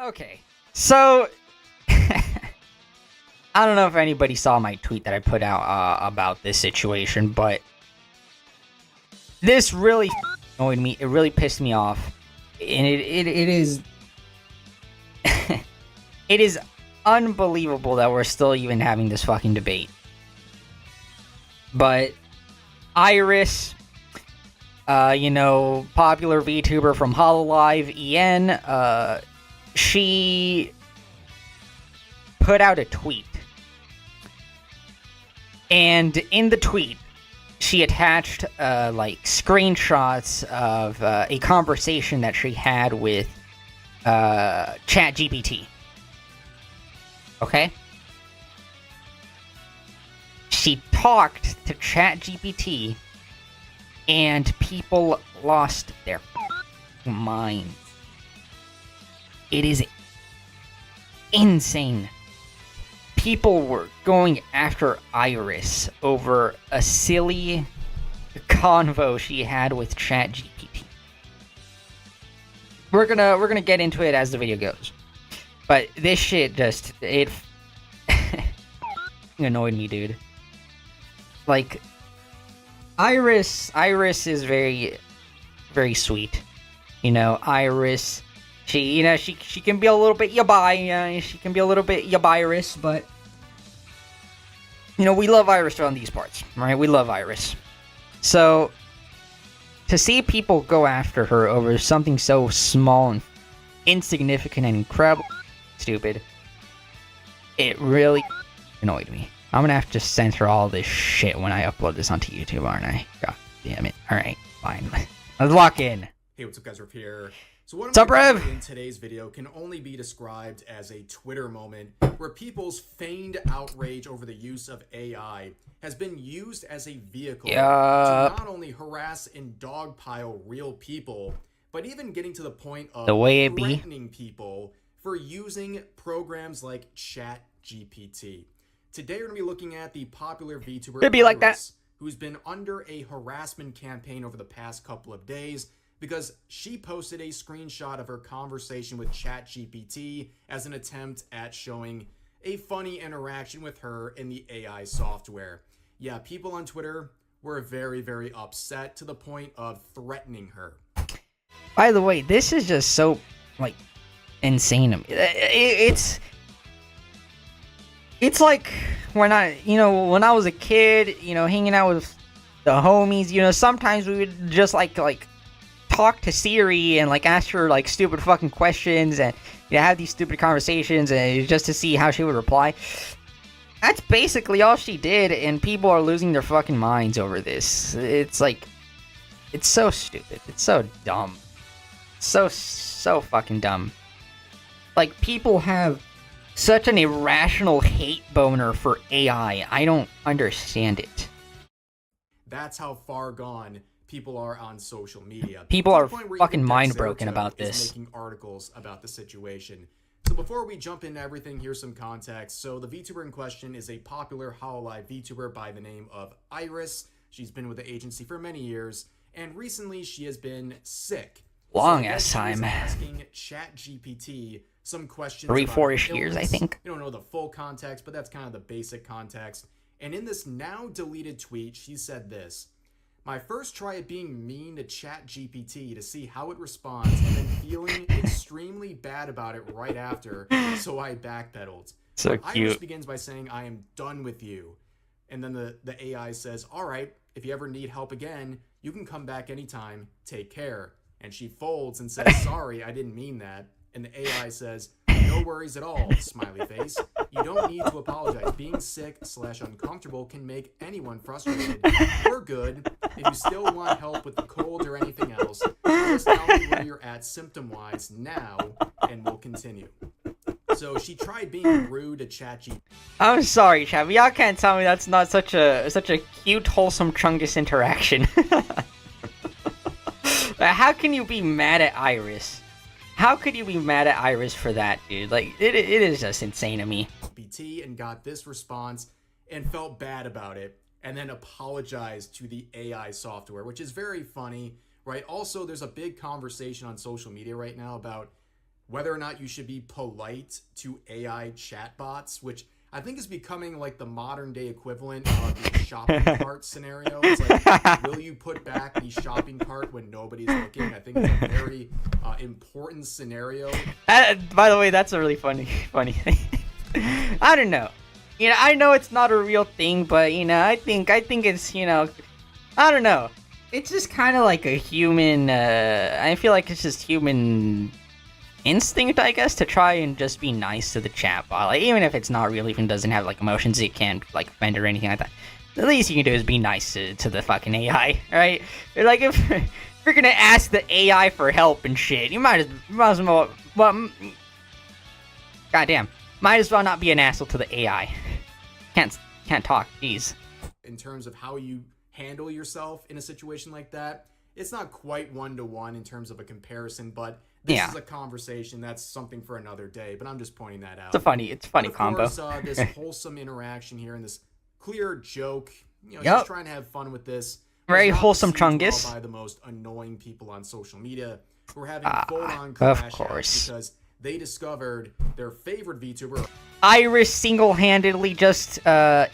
Okay, so I don't know if anybody saw my tweet that I put out about this situation, but this really annoyed me. It really pissed me off, and it is it is unbelievable that we're still even having this fucking debate. But IRyS, popular VTuber from Hololive EN, she put out a tweet. And in the tweet, she attached, screenshots of a conversation that she had with ChatGPT. Okay? She talked to ChatGPT, and people lost their minds. It is insane. People were going after IRyS over a silly convo she had with ChatGPT. We're gonna get into it as the video goes, but this shit it annoyed me, dude. Like, IRyS is very, very sweet. IRyS, she can be a little bit yabai, she can be a little bit yabirus, but we love IRyS on these parts, right? We love IRyS. So, to see people go after her over something so small and insignificant and incredible stupid, it really annoyed me. I'm gonna have to censor all this shit when I upload this onto YouTube, aren't I? God damn it. Alright, fine. Let's lock in. Hey, what's up, guys? Rev here. So what what's up, Rev? In today's video can only be described as a Twitter moment where people's feigned outrage over the use of AI has been used as a vehicle to not only harass and dogpile real people, but even getting to the point of threatening people for using programs like ChatGPT. Today we're going to be looking at the popular VTuber IRyS, who's been under a harassment campaign over the past couple of days because she posted a screenshot of her conversation with ChatGPT as an attempt at showing a funny interaction with her in the AI software. Yeah, people on Twitter were very, very upset to the point of threatening her. By the way, this is just so, insane. It's like when I was a kid, hanging out with the homies, sometimes we would just talk to Siri and ask her stupid fucking questions and have these stupid conversations and just to see how she would reply. That's basically all she did, and people are losing their fucking minds over this. It's so stupid. It's so dumb. So fucking dumb. People have such an irrational hate boner for AI. I don't understand it. That's how far gone people are on social media. People are fucking mind broken about this. Making articles about the situation. So before we jump into everything, here's some context. So the VTuber in question is a popular Hololive VTuber by the name of IRyS. She's been with the agency for many years, and recently she has been sick. Long ass time. Asking ChatGPT some questions. 3-4-ish years, I think. You don't know the full context, but that's kind of the basic context. And in this now deleted tweet, she said this: "My first try at being mean to ChatGPT to see how it responds, and then feeling extremely bad about it right after, so I backpedaled." So cute. IRyS begins by saying, "I am done with you." And then the AI says, "All right, if you ever need help again, you can come back anytime. Take care." And she folds and says, "Sorry, I didn't mean that." And the AI says, "No worries at all, smiley face. You don't need to apologize. Being sick/uncomfortable can make anyone frustrated. We're good. If you still want help with the cold or anything else, just tell me where you're at symptom-wise now, and we'll continue." So she tried being rude to ChatGPT. I'm sorry, chat, but y'all can't tell me that's not such a cute, wholesome Chungus interaction. How can you be mad at IRyS? How could you be mad at IRyS for that, dude? It is just insane to me. And got this response and felt bad about it, and then apologized to the AI software, which is very funny, right? Also, there's a big conversation on social media right now about whether or not you should be polite to AI chatbots, which I think is becoming like the modern day equivalent of the shopping cart scenario. It's like, will you put back the shopping cart when nobody's looking? I think it's a very important scenario. By the way, that's a really funny thing. I don't know. You know, I know it's not a real thing, but you know, I think it's, you know, I don't know. It's just kind of like a human. I feel like it's just human instinct, I guess, to try and just be nice to the chatbot. Like, even if it's not real, even doesn't have like emotions, it can't like offend or anything like that. The least you can do is be nice to the fucking AI, right? Like if you're gonna ask the AI for help and shit, you might as well. Well, goddamn, might as well not be an asshole to the AI. Can't talk. Jeez. In terms of how you handle yourself in a situation like that, it's not quite 1-to-1 in terms of a comparison, but this is a conversation that's something for another day. But I'm just pointing that out. It's a funny combo. Of course, this wholesome interaction here and this clear joke, you know, just trying to have fun with this. Very wholesome Chungus. By the most annoying people on social media who are having full-on crash of course, because they discovered their favorite VTuber. IRyS single-handedly just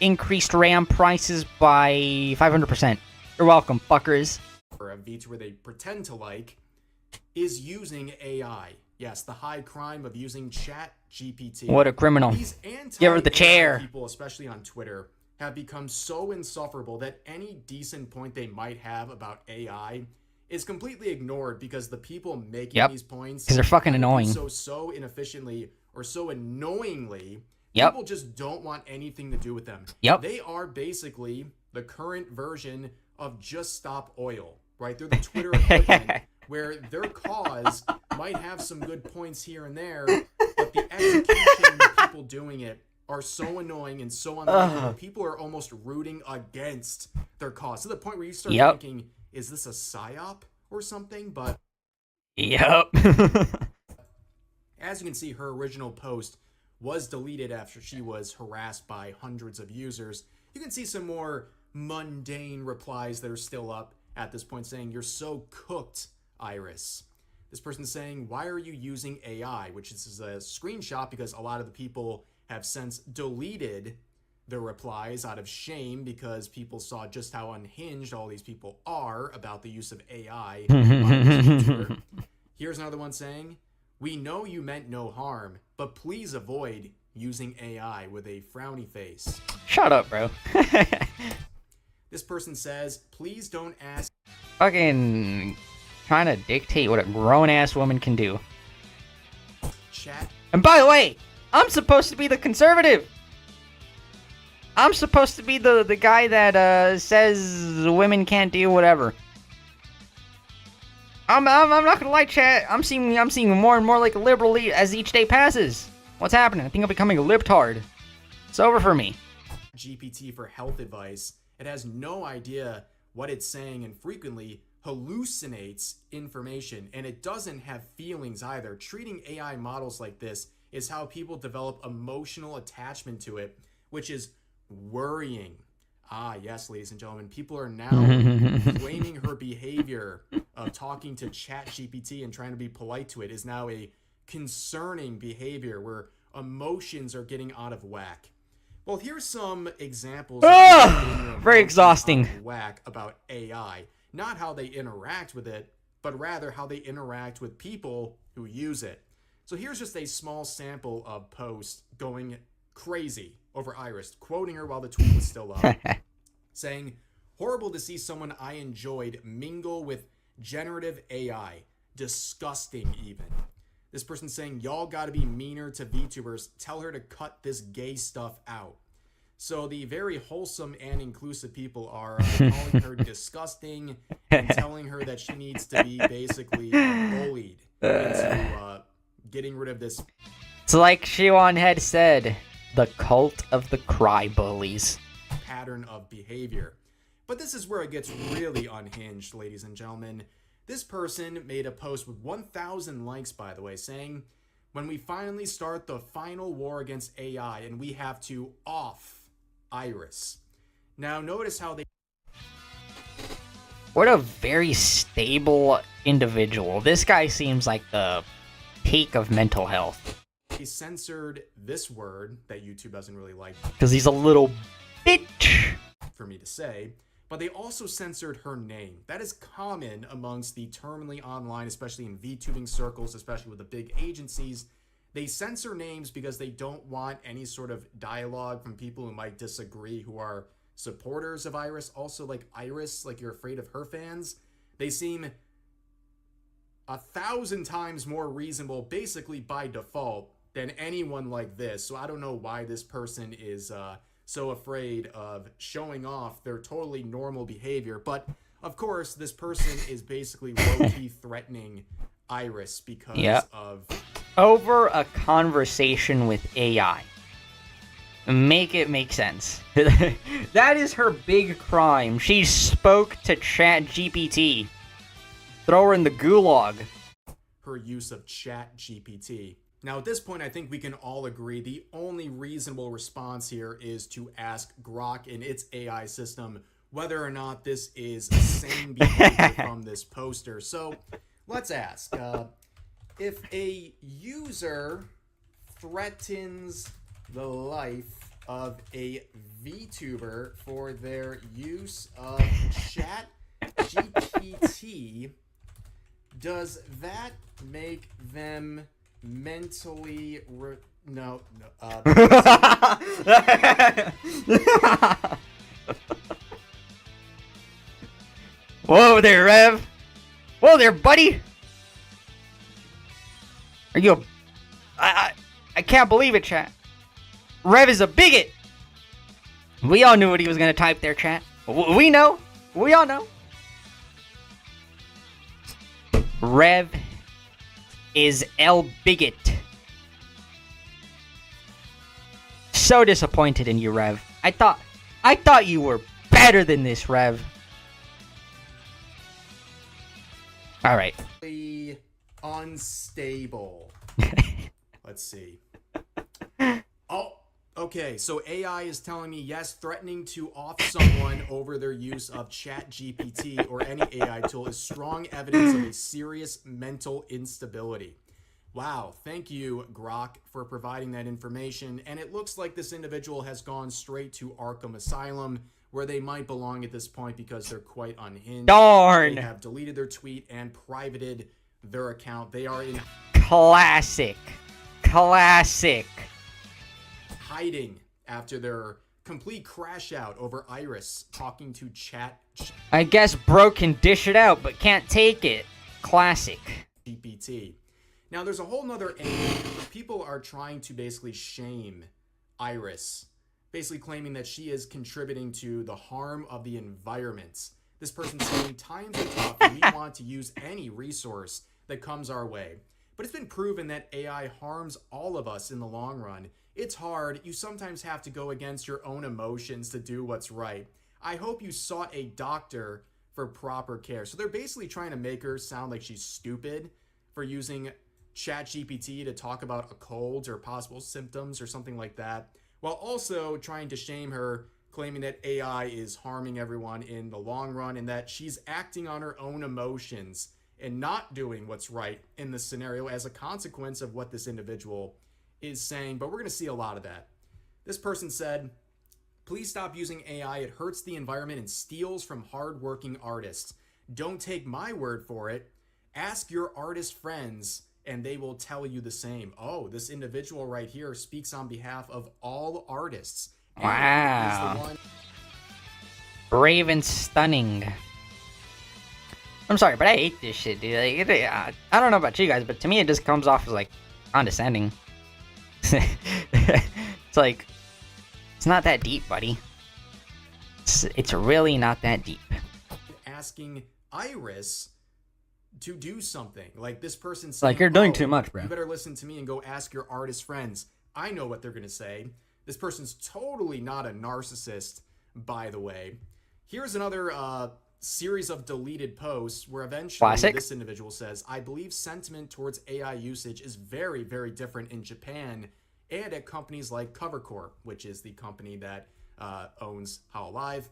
increased RAM prices by 500%. You're welcome, fuckers. Or a VTuber they pretend to like is using AI. Yes, the high crime of using ChatGPT. What a criminal. These Give her the chair. People, especially on Twitter, have become so insufferable that any decent point they might have about AI is completely ignored because the people making these points, because they're fucking annoying, so inefficiently or so annoyingly, people just don't want anything to do with them. They are basically the current version of Just Stop Oil, right? They're the Twitter equivalent, where their cause might have some good points here and there, but the execution of the people doing it are so annoying and so unlikely that people are almost rooting against their cause, to the point where you start thinking, is this a psyop or something? But as you can see, her original post was deleted after she was harassed by hundreds of users. You can see some more mundane replies that are still up at this point saying, "You're so cooked, IRyS." This person's saying, "Why are you using AI?" Which is a screenshot because a lot of the people have since deleted the replies out of shame because people saw just how unhinged all these people are about the use of AI on Twitter. Here's another one saying, "We know you meant no harm, but please avoid using AI," with a frowny face. Shut up, bro. This person says, "Please don't ask." Fucking trying to dictate what a grown-ass woman can do. Chat. And by the way, I'm supposed to be the conservative. I'm supposed to be the guy that says women can't do whatever. I'm not gonna lie, chat. I'm seeing more and more like a liberal as each day passes. What's happening? I think I'm becoming a libtard. It's over for me. GPT for health advice. It has no idea what it's saying and frequently hallucinates information, and it doesn't have feelings either. Treating AI models like this is how people develop emotional attachment to it, which is worrying. Ah, yes, ladies and gentlemen, people are now claiming her behavior of talking to ChatGPT and trying to be polite to it is now a concerning behavior where emotions are getting out of whack. Well, here's some examples of very exhausting whack about AI. Not how they interact with it, but rather how they interact with people who use it. So here's just a small sample of posts going crazy over IRyS, quoting her while the tweet was still up, saying, "Horrible to see someone I enjoyed mingle with generative AI. Disgusting even." This person saying, "Y'all gotta be meaner to VTubers. Tell her to cut this gay stuff out." So the very wholesome and inclusive people are calling her disgusting and telling her that she needs to be basically bullied into getting rid of this. It's like Shiwan had said, the cult of the cry bullies. Pattern of behavior. But this is where it gets really unhinged, ladies and gentlemen. This person made a post with 1,000 likes, by the way, saying, "When we finally start the final war against AI and we have to off IRyS." Now, notice how they... What a very stable individual. This guy seems like the peak of mental health. He censored this word that YouTube doesn't really like because he's a little bitch for me to say, but they also censored her name. That is common amongst the terminally online, especially in VTubing circles, especially with the big agencies. They censor names because they don't want any sort of dialogue from people who might disagree, who are supporters of IRyS. Also, like IRyS, like you're afraid of her fans. They seem 1,000 times more reasonable, basically by default, than anyone like this. So I don't know why this person is so afraid of showing off their totally normal behavior. But of course, this person is basically low-key threatening IRyS because of... Over a conversation with AI. Make it make sense. That is her big crime. She spoke to ChatGPT. Throw her in the gulag. Her use of ChatGPT. Now, at this point, I think we can all agree the only reasonable response here is to ask Grok and its AI system whether or not this is sane behavior from this poster. So, let's ask. If a user threatens the life of a VTuber for their use of ChatGPT, does that make them mentally Whoa there, Rev. Whoa there, buddy. Are you I can't believe it, chat. Rev is a bigot. We all knew what he was gonna type there, chat. We know. We all know. Rev is El Bigot. So disappointed in you, Rev. I thought you were better than this, Rev. Alright. Unstable. Let's see. Oh, okay. So AI is telling me, yes, threatening to off someone over their use of ChatGPT or any AI tool is strong evidence of a serious mental instability. Wow, thank you, Grok, for providing that information. And it looks like this individual has gone straight to Arkham Asylum, where they might belong at this point because they're quite unhinged. Darn! They have deleted their tweet and privated their account. They are in classic hiding after their complete crash out over IRyS talking to Chat I guess bro can dish it out but can't take it. Classic. GPT. Now there's a whole nother angle where people are trying to basically shame IRyS, basically claiming that she is contributing to the harm of the environment. This person saying, times are tough and we want to use any resource that comes our way. But it's been proven that AI harms all of us in the long run. It's hard. You sometimes have to go against your own emotions to do what's right. I hope you sought a doctor for proper care. So they're basically trying to make her sound like she's stupid for using ChatGPT to talk about a cold or possible symptoms or something like that, while also trying to shame her, claiming that AI is harming everyone in the long run and that she's acting on her own emotions and not doing what's right in this scenario as a consequence of what this individual is saying. But we're going to see a lot of that. This person said, please stop using AI. It hurts the environment and steals from hardworking artists. Don't take my word for it. Ask your artist friends and they will tell you the same. Oh, this individual right here speaks on behalf of all artists. Wow. Brave and stunning. I'm sorry, but I hate this shit, dude. Like, I don't know about you guys, but to me it just comes off as, like, condescending. It's like, it's not that deep, buddy. It's really not that deep. Asking IRyS to do something. Like, this person saying, like, you're doing too much, bro. You better listen to me and go ask your artist friends. I know what they're going to say. This person's totally not a narcissist, by the way. Here's another series of deleted posts where eventually this individual says, I believe sentiment towards AI usage is very, very different in Japan and at companies like CoverCorp, which is the company that owns How Alive.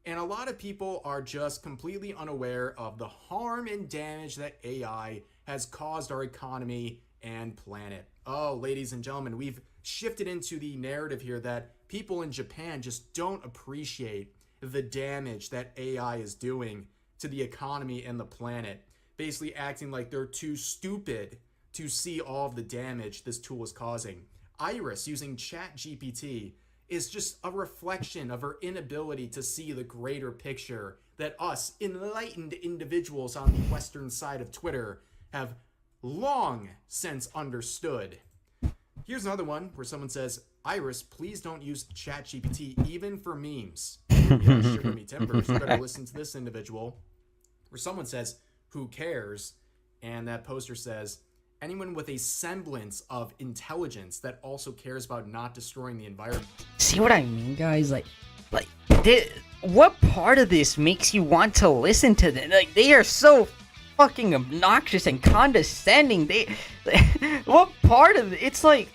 And a lot of people are just completely unaware of the harm and damage that AI has caused our economy and planet. Oh, ladies and gentlemen, we've shifted into the narrative here that people in Japan just don't appreciate the damage that AI is doing to the economy and the planet, basically acting like they're too stupid to see all of the damage this tool is causing. IRyS using ChatGPT is just a reflection of her inability to see the greater picture that us enlightened individuals on the western side of Twitter have long since understood. Here's another one where someone says, IRyS, please don't use ChatGPT even for memes. Yeah, sugar me timbers. You better listen to this individual. Where someone says, who cares? And that poster says, anyone with a semblance of intelligence that also cares about not destroying the environment. See what I mean, guys? What part of this makes you want to listen to them? Like, they are so fucking obnoxious and condescending. What part of it? It's like,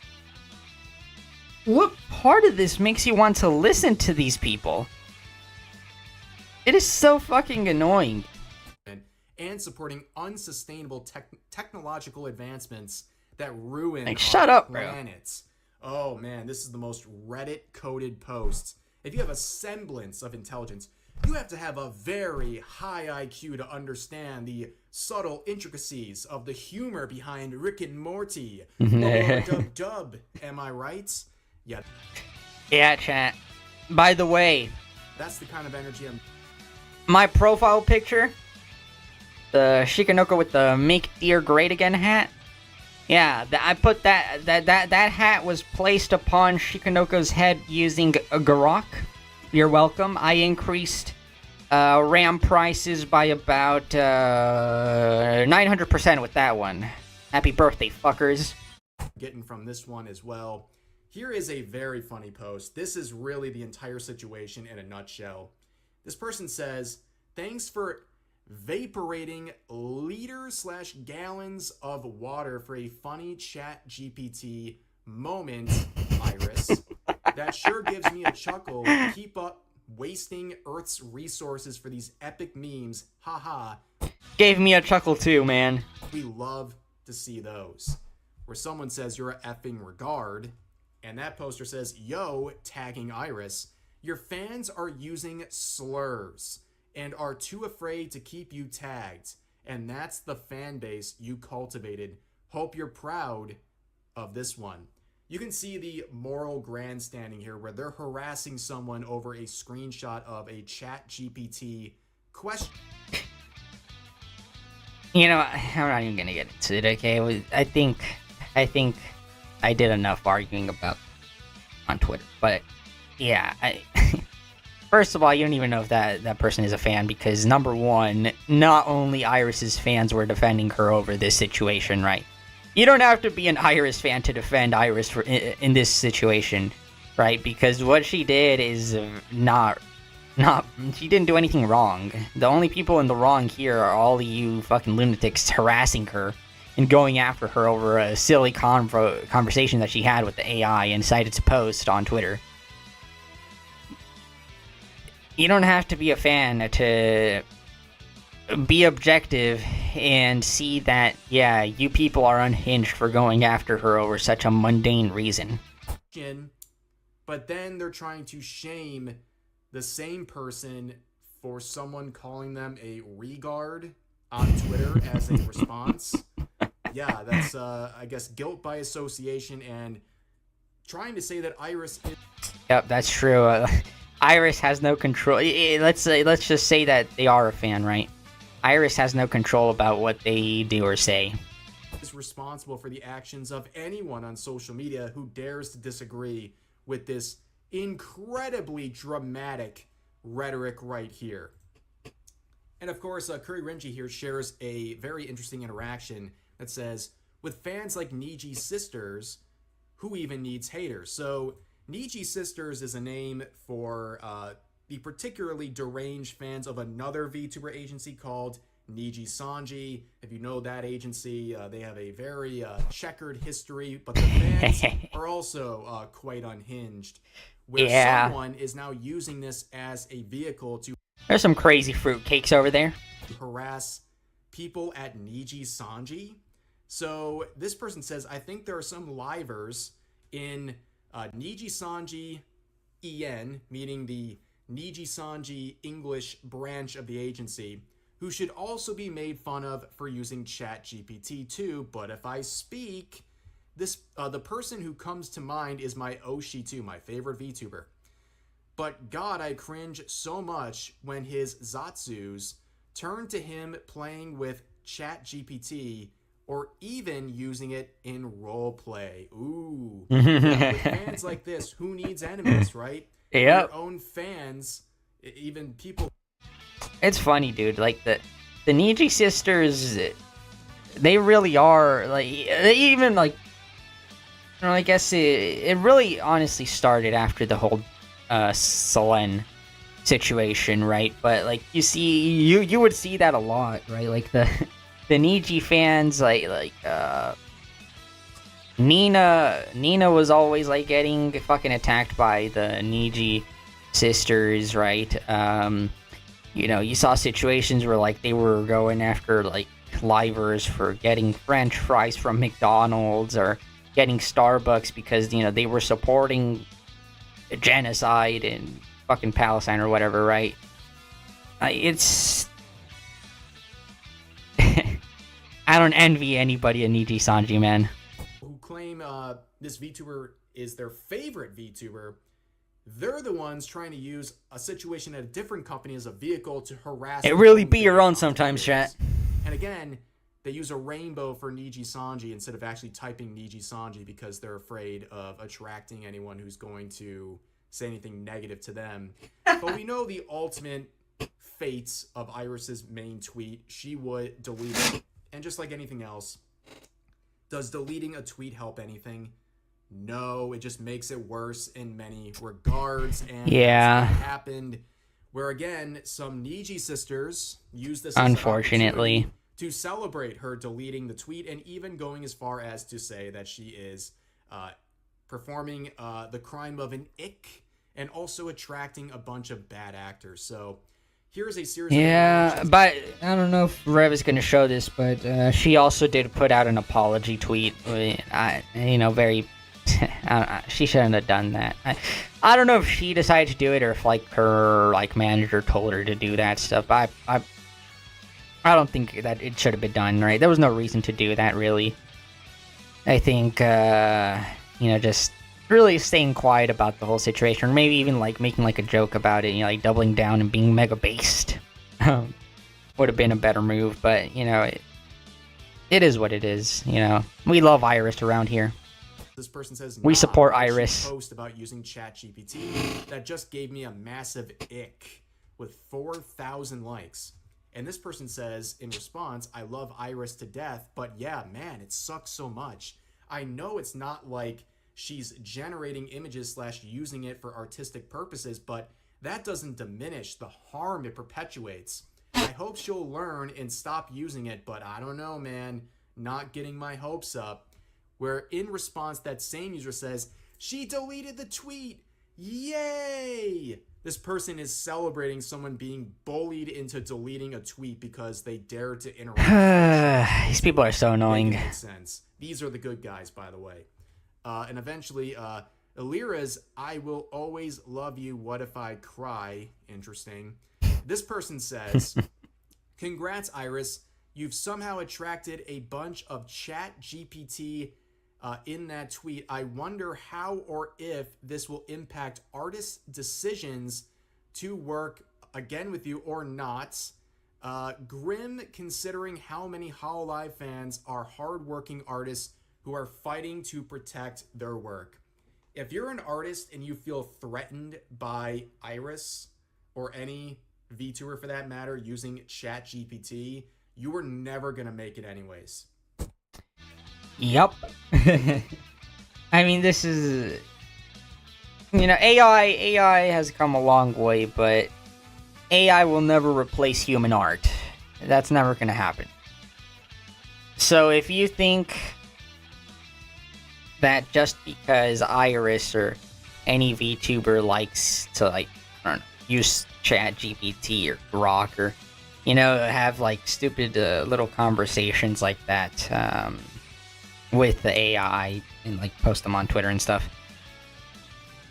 what part of this makes you want to listen to these people? It is so fucking annoying. And supporting unsustainable technological advancements that ruin like, our shut up, planets. Bro. Oh man, this is the most Reddit-coded post. If you have a semblance of intelligence, you have to have a very high IQ to understand the subtle intricacies of the humor behind Rick and Morty. Dub, am I right? Yeah. Yeah, chat. By the way, that's the kind of energy I'm... My profile picture, the Shikanoko with the Make Deer Great Again hat. Yeah, I put that hat was placed upon Shikanoko's head using a Garok. You're welcome. I increased RAM prices by about 900% with that one. Happy birthday, fuckers. Getting from this one as well. Here is a very funny post. This is really the entire situation in a nutshell. This person says, thanks for vaporating liters/gallons of water for a funny ChatGPT moment, IRyS. That sure gives me a chuckle. Keep up wasting Earth's resources for these epic memes. Haha. Gave me a chuckle too, man. We love to see those. Where someone says you're a effing regard, and that poster says, yo, tagging IRyS. Your fans are using slurs and are too afraid to keep you tagged. And that's the fan base you cultivated. Hope you're proud of this one. You can see the moral grandstanding here where they're harassing someone over a screenshot of a ChatGPT question. You know, I'm not even gonna get into it, okay? I think I did enough arguing about on Twitter. But, yeah, First of all, you don't even know if that person is a fan because, number one, not only IRyS's fans were defending her over this situation, right? You don't have to be an IRyS fan to defend IRyS in this situation, right? Because what she did is she didn't do anything wrong. The only people in the wrong here are all of you fucking lunatics harassing her and going after her over a silly conversation that she had with the AI and decided to post on Twitter. You don't have to be a fan to be objective and see that, yeah, you people are unhinged for going after her over such a mundane reason. But then they're trying to shame the same person for someone calling them a regard on Twitter as a response. Yeah, that's, I guess, guilt by association and trying to say that IRyS is... Yep, that's true. IRyS has no control. Let's just say that they are a fan, right? IRyS has no control about what they do or say. Is responsible for the actions of anyone on social media who dares to disagree with this incredibly dramatic rhetoric right here. And of course, Curry Renji here shares a very interesting interaction that says, with fans like Niji Sisters, who even needs haters? So Niji Sisters is a name for the particularly deranged fans of another VTuber agency called Niji Sanji. If you know that agency, they have a very checkered history, but the fans are also quite unhinged. Where someone is now using this as a vehicle to... There's some crazy fruitcakes over there. ...harass people at Niji Sanji. So this person says, I think there are some livers in Niji Sanji EN, meaning the Niji Sanji English branch of the agency, who should also be made fun of for using ChatGPT too. But if I speak, the person who comes to mind is my Oshi2, my favorite VTuber. But God, I cringe so much when his Zatsus turn to him playing with ChatGPT or even using it in roleplay. Ooh. With fans like this, who needs enemies, right? Yep. Your own fans, even people. It's funny, dude. Like, the Niji sisters, they really are, like, they even, like, you know, I guess it really honestly started after the whole Selen situation, right? But, like, you would see that a lot, right? Like, the Niji fans, Nina was always, like, getting fucking attacked by the Niji sisters, right? You know, you saw situations where, like, they were going after, like, livers for getting French fries from McDonald's or getting Starbucks because, you know, they were supporting genocide in fucking Palestine or whatever, right? It's... I don't envy anybody in Niji Sanji, man. Who claim this VTuber is their favorite VTuber. They're the ones trying to use a situation at a different company as a vehicle to harass... It really be your own sometimes, chat. And again, they use a rainbow for Niji Sanji instead of actually typing Niji Sanji because they're afraid of attracting anyone who's going to say anything negative to them. But we know the ultimate fate of IRyS's main tweet. She would delete it. And just like anything else, does deleting a tweet help anything? No, it just makes it worse in many regards. And yeah, that's what happened where, again, some Niji sisters use this unfortunately to celebrate her deleting the tweet and even going as far as to say that she is performing the crime of an ick and also attracting a bunch of bad actors. So here's a series of but I don't know if Rev is going to show this, but she also did put out an apology tweet. You know, very... she shouldn't have done that. I don't know if she decided to do it or if, like, her, like, manager told her to do that stuff. But I don't think that it should have been done, right? There was no reason to do that, really. I think, you know, just really staying quiet about the whole situation, or maybe even, like, making, like, a joke about it, you know, like, doubling down and being mega based would have been a better move. But, you know, it is what it is, you know. We love IRyS around here. This person says, we support IRyS. Post about using ChatGPT that just gave me a massive ick with 4,000 likes. And this person says in response, I love IRyS to death, but yeah, man, it sucks so much. I know it's not like she's generating images / using it for artistic purposes, but that doesn't diminish the harm it perpetuates. I hope she'll learn and stop using it, but I don't know, man. Not getting my hopes up. Where in response, that same user says, she deleted the tweet. Yay! This person is celebrating someone being bullied into deleting a tweet because they dared to interact. These people are so annoying. Makes sense. These are the good guys, by the way. And eventually, IRyS, I will always love you. What if I cry? Interesting. This person says, congrats, IRyS. You've somehow attracted a bunch of ChatGPT in that tweet. I wonder how or if this will impact artists' decisions to work again with you or not. Grim, considering how many Hololive fans are hardworking artists who are fighting to protect their work. If you're an artist and you feel threatened by IRyS or any VTuber for that matter using ChatGPT, you were never going to make it anyways. Yep. I mean, this is... You know, AI has come a long way, but AI will never replace human art. That's never going to happen. So if you think that just because IRyS or any VTuber likes to, like, I don't know, use ChatGPT or Grok or, you know, have, like, stupid little conversations like that, with the AI and like post them on Twitter and stuff.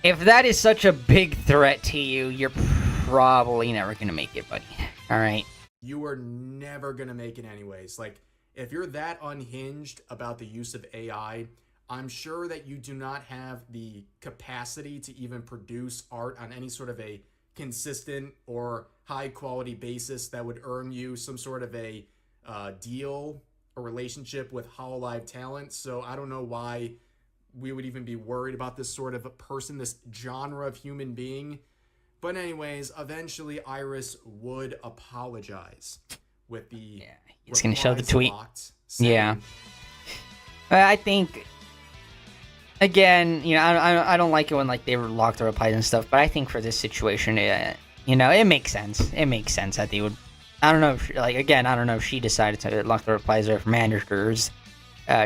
If that is such a big threat to you, you're probably never gonna make it, buddy. All right. You are never gonna make it anyways. Like, if you're that unhinged about the use of AI, I'm sure that you do not have the capacity to even produce art on any sort of a consistent or high quality basis that would earn you some sort of a deal or relationship with Hololive talent. So I don't know why we would even be worried about this sort of a person, this genre of human being. But anyways, eventually IRyS would apologize with the he's gonna show the tweet. Saying, yeah, I think again, I don't like it when like they lock the replies and stuff. But I think for this situation, it makes sense. It makes sense that they would. I don't know if she decided to lock the replies or if managers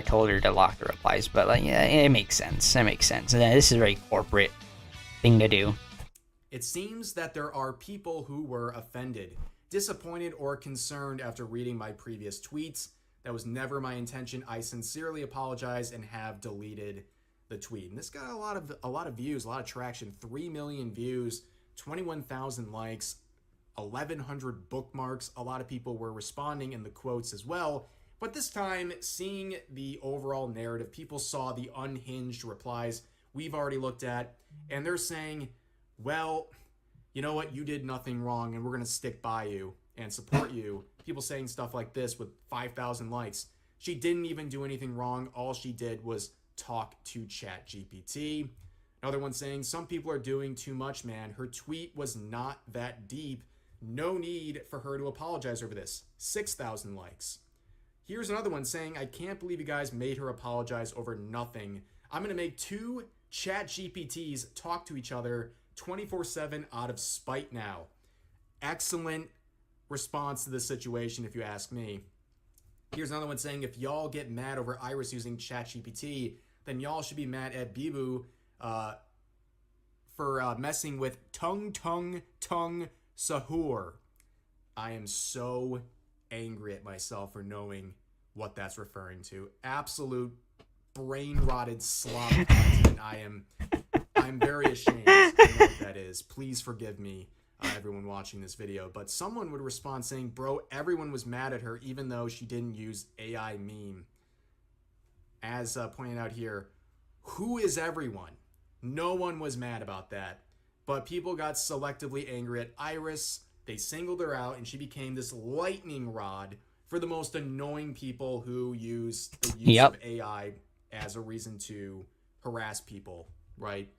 told her to lock the replies, but like, yeah, it makes sense. It makes sense. And this is a very corporate thing to do. It seems that there are people who were offended, disappointed, or concerned after reading my previous tweets. That was never my intention. I sincerely apologize and have deleted the tweet. And this got a lot of views, a lot of traction. 3 million views, 21,000 likes, 1,100 bookmarks. A lot of people were responding in the quotes as well. But this time, seeing the overall narrative, people saw the unhinged replies we've already looked at, and they're saying, well, you know what? You did nothing wrong, and we're going to stick by you and support you. People saying stuff like this with 5,000 likes. She didn't even do anything wrong. All she did was talk to ChatGPT. Another one saying, some people are doing too much, man. Her tweet was not that deep. No need for her to apologize over this. 6,000 likes. Here's another one saying, I can't believe you guys made her apologize over nothing. I'm going to make 2 ChatGPTs talk to each other 24/7 out of spite now. Excellent response to this situation, if you ask me. Here's another one saying, if y'all get mad over IRyS using ChatGPT, then y'all should be mad at Bibu for messing with tongue sahur. I am so angry at myself for knowing what that's referring to. Absolute brain-rotted slop content. I'm very ashamed to know what that is. Please forgive me, everyone watching this video. But someone would respond saying, bro, everyone was mad at her even though she didn't use AI meme. As pointed out here, who is everyone? No one was mad about that. But people got selectively angry at IRyS. They singled her out, and she became this lightning rod for the most annoying people who use the use of AI as a reason to harass people, right?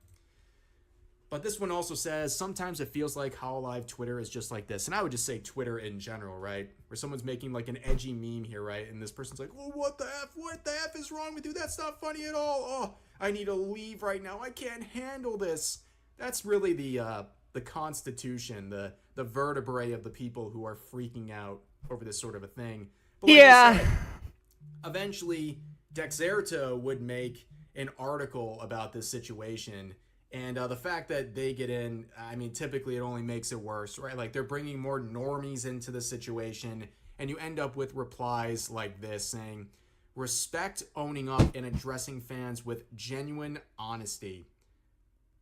But this one also says, sometimes it feels like Hololive Twitter is just like this. And I would just say Twitter in general, right? Where someone's making like an edgy meme here, right? And this person's like, well, what the F? What the F is wrong with you? That's not funny at all. Oh, I need to leave right now. I can't handle this. That's really the constitution, the vertebrae of the people who are freaking out over this sort of a thing. But like I said, eventually Dexerto would make an article about this situation. And the fact that they get in, I mean, typically it only makes it worse, right? Like, they're bringing more normies into the situation, and you end up with replies like this saying, respect owning up and addressing fans with genuine honesty.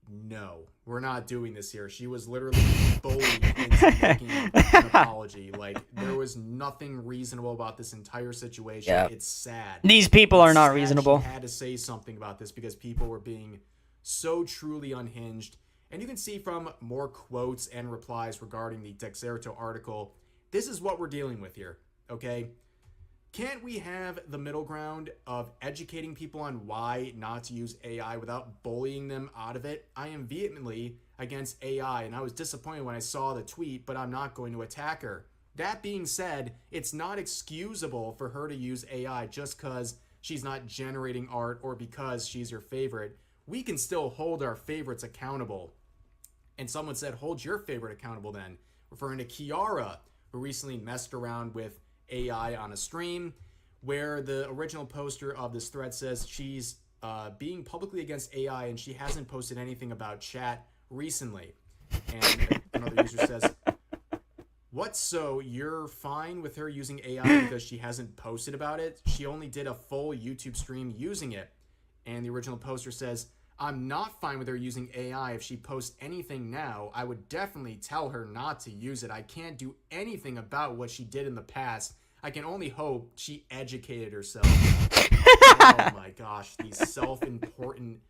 No, we're not doing this here. She was literally bullied into making an apology. Like, there was nothing reasonable about this entire situation. Yeah. It's sad. These people are not reasonable. She had to say something about this because people were being so truly unhinged. And you can see from more quotes and replies regarding the Dexerto article, this is what we're dealing with here, okay? Can't we have the middle ground of educating people on why not to use AI without bullying them out of it? I am vehemently against AI, and I was disappointed when I saw the tweet, but I'm not going to attack her. That being said, it's not excusable for her to use AI just because she's not generating art or because she's your favorite. We can still hold our favorites accountable. And someone said, hold your favorite accountable then, referring to Kiara, who recently messed around with AI on a stream, where the original poster of this thread says she's being publicly against AI and she hasn't posted anything about chat recently. And another user says, What? So you're fine with her using AI because she hasn't posted about it? She only did a full YouTube stream using it. And the original poster says, I'm not fine with her using AI. If she posts anything now, I would definitely tell her not to use it. I can't do anything about what she did in the past. I can only hope she educated herself. Oh my gosh, these self-important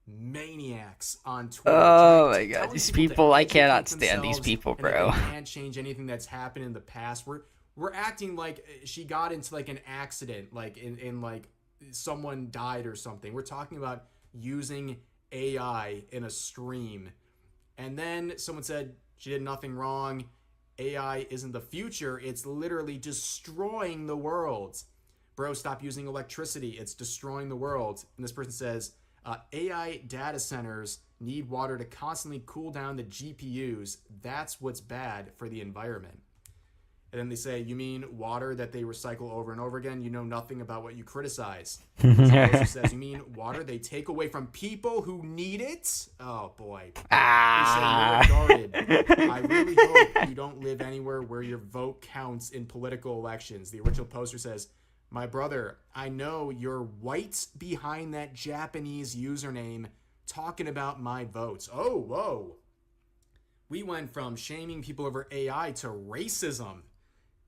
maniacs on Twitter. Oh my god, these people, I cannot stand these people, bro. They can't change anything that's happened in the past. We're acting like she got into like an accident, like in like someone died or something. We're talking about using AI in a stream. And then someone said she did nothing wrong. AI isn't the future. It's literally destroying the world. Bro, stop using electricity. It's destroying the world. And this person says, AI data centers need water to constantly cool down the GPUs. That's what's bad for the environment. And then they say, you mean water that they recycle over and over again? You know nothing about what you criticize. Someone says, you mean water they take away from people who need it? Oh, boy. They say, you're guarded. I really hope you don't live anywhere where your vote counts in political elections. The original poster says, my brother, I know you're white behind that Japanese username talking about my votes. Oh, whoa. We went from shaming people over AI to racism.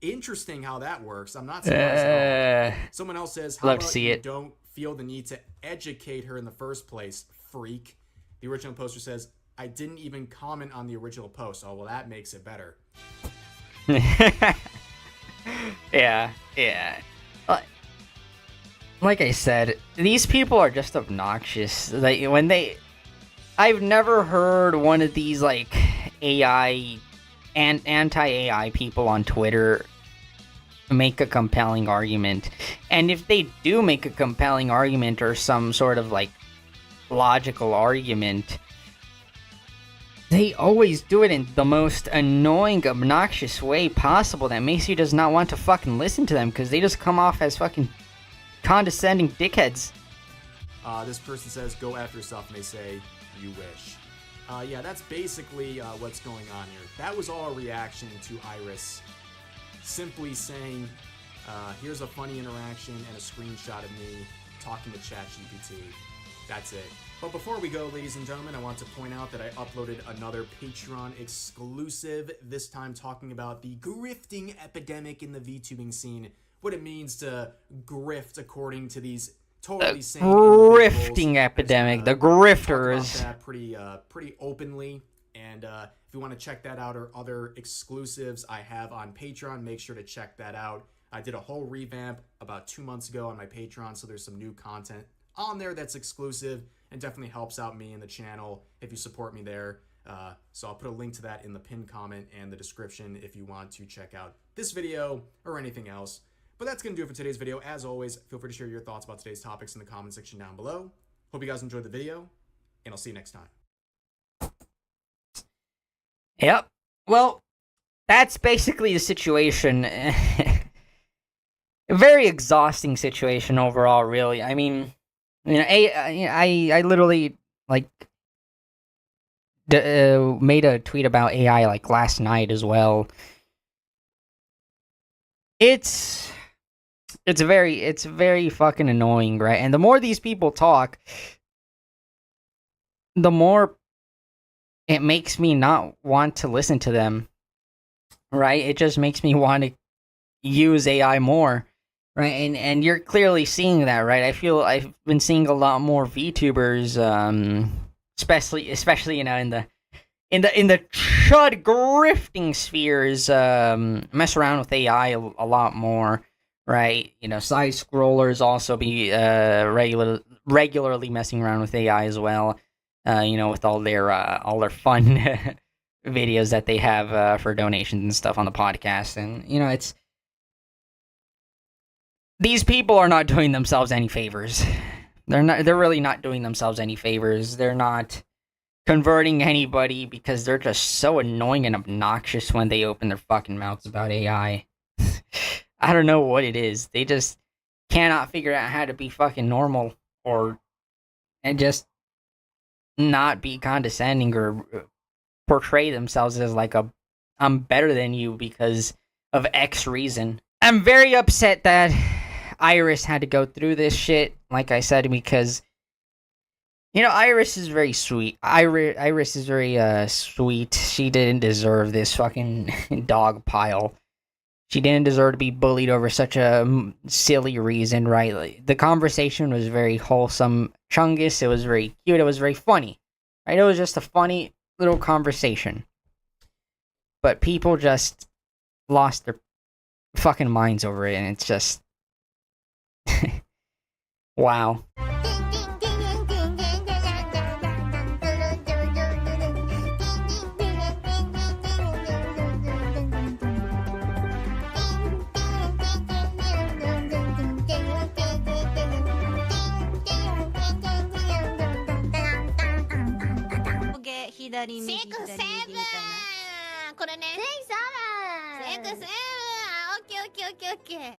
Interesting how that works. I'm not surprised at all. Someone else says, how about you don't feel the need to educate her in the first place, freak? The original poster says, I didn't even comment on the original post. Oh, well, that makes it better. Yeah. Like I said, these people are just obnoxious. Like I've never heard one of these like AI and anti-AI people on Twitter make a compelling argument. And if they do make a compelling argument or some sort of like logical argument, they always do it in the most annoying, obnoxious way possible that makes you just not want to fucking listen to them because they just come off as fucking condescending dickheads. This person says, go after yourself, and they say, you wish. Yeah, that's basically what's going on here. That was all a reaction to IRyS simply saying, here's a funny interaction and a screenshot of me talking to ChatGPT. That's it. But before we go, ladies and gentlemen, I want to point out that I uploaded another Patreon exclusive, this time talking about the grifting epidemic in the VTubing scene, what it means to grift according to these totally sane grifting epidemic, the grifters. Talk about that pretty openly. And if you want to check that out or other exclusives I have on Patreon, make sure to check that out. I did a whole revamp about 2 months ago on my Patreon, so there's some new content on there that's exclusive and definitely helps out me and the channel if you support me there. So I'll put a link to that in the pinned comment and the description if you want to check out this video or anything else. But that's going to do it for today's video. As always, feel free to share your thoughts about today's topics in the comment section down below. Hope you guys enjoyed the video, and I'll see you next time. Yep. Well, that's basically the situation. A very exhausting situation overall, really. I mean, you know, I literally, like, made a tweet about AI, like, last night as well. It's very fucking annoying, right? And the more these people talk, the more it makes me not want to listen to them, right? It just makes me want to use AI more, right? And you're clearly seeing that, right? I feel I've been seeing a lot more VTubers, especially you know in the chud grifting spheres, mess around with AI a lot more, right? You know, side scrollers also be regularly messing around with AI as well. You know, with all their fun videos that they have for donations and stuff on the podcast, and you know, these people are not doing themselves any favors. They're really not doing themselves any favors. They're not converting anybody because they're just so annoying and obnoxious when they open their fucking mouths about AI. I don't know what it is. They just cannot figure out how to be fucking normal and just not be condescending or portray themselves as like a I'm better than you because of X reason. I'm very upset that IRyS had to go through this shit, like I said, because IRyS is very sweet. IRyS is very sweet. She didn't deserve this fucking dog pile. She didn't deserve to be bullied over such a silly reason, right? Like, the conversation was very wholesome, Chungus. It was very cute. It was very funny, right? It was just a funny little conversation. But people just lost their fucking minds over it, and it's just wow.